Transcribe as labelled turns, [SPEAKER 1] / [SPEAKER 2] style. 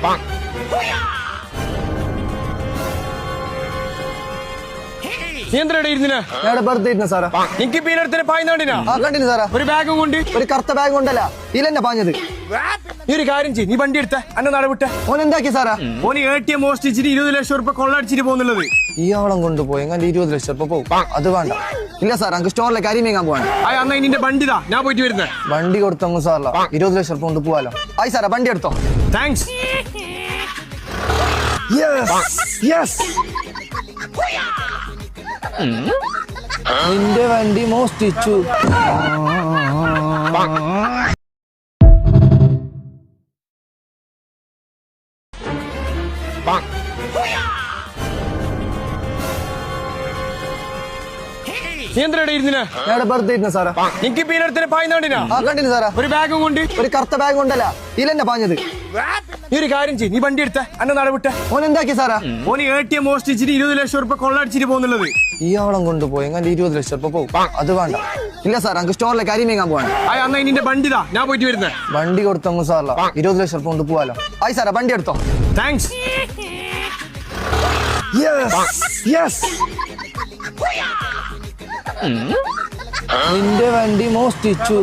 [SPEAKER 1] ഒരു ബാഗും കൊണ്ട്
[SPEAKER 2] ഒരു കറുത്ത ബാഗ് കൊണ്ടല്ല ഇല്ലെന്നെ പാഞ്ഞത്.
[SPEAKER 1] നീ ഒരു കാര്യം ചെയ്യ്, നീ വണ്ടി എടുത്ത അന്നെ നാളെ വിട്ടെ.
[SPEAKER 2] ഓൻ എന്താക്കി സാറാ?
[SPEAKER 1] ഓന് ATM മോഷ്ടിച്ചിട്ട് 20 ലക്ഷം റുപ്യ കൊള്ളടിച്ചിട്ട് പോകുന്നുള്ളത്.
[SPEAKER 2] ഇയാളം കൊണ്ടുപോയി എങ്ങനെ 20 ലക്ഷം റുപ്യ പോകും? അത് വേണ്ട. ഇല്ല സാർ, നമുക്ക് സ്റ്റോറിലേക്ക് അരി മേങ്ങാൻ പോവാണ്.
[SPEAKER 1] അന്നാ നിന്റെ വണ്ടിതാ, ഞാൻ പോയിട്ട് വരുന്നത്.
[SPEAKER 2] വണ്ടി കൊടുത്തങ്ങ് സാറല്ല, 20 ലക്ഷം റുപ്യ കൊണ്ട് പോവാലോ. ആയി സാറാ, വണ്ടി എടുത്തോ.
[SPEAKER 1] താങ്ക്സ്.
[SPEAKER 2] നിന്റെ വണ്ടി മോഷ്ടിച്ചു. സാറാ കണ്ടിന് സാറാ.
[SPEAKER 1] ഒരു ബാഗും കൊണ്ട്
[SPEAKER 2] ഒരു കറുത്ത ബാഗ് കൊണ്ടല്ല ഇല്ലെന്നെ പാഞ്ഞത്.
[SPEAKER 1] നീ ഒരു കാര്യം ചെയ്യ്, നീ വണ്ടി എടുത്ത അന്നെ നാളെ വിട്ടെ.
[SPEAKER 2] ഓൻ എന്താക്കി സാറാ?
[SPEAKER 1] ഓന് ATM മോഷ്ടിച്ചിട്ട് 20 ലക്ഷം റുപ്യ കൊള്ളടിച്ചിട്ട് പോകുന്നുള്ളത്.
[SPEAKER 2] ഇയാളം കൊണ്ടുപോയി എങ്ങനെ 20 ലക്ഷം റുപ്യ പോകും? അത് വേണ്ട. ഇല്ല സാർ, നമുക്ക് സ്റ്റോറിലേക്ക് അരി മേങ്ങാൻ പോവാണ്.
[SPEAKER 1] അന്നാ നിന്റെ വണ്ടിതാ, ഞാൻ പോയിട്ട് വരുന്നത്.
[SPEAKER 2] വണ്ടി കൊടുത്തങ്ങ് സാറല്ല, 20 ലക്ഷം റുപ്യ കൊണ്ട് പോവാലോ. ആയി സാറാ, വണ്ടി എടുത്തോ.
[SPEAKER 1] താങ്ക്സ്.
[SPEAKER 2] നിന്റെ വണ്ടി മോഷ്ടിച്ചു.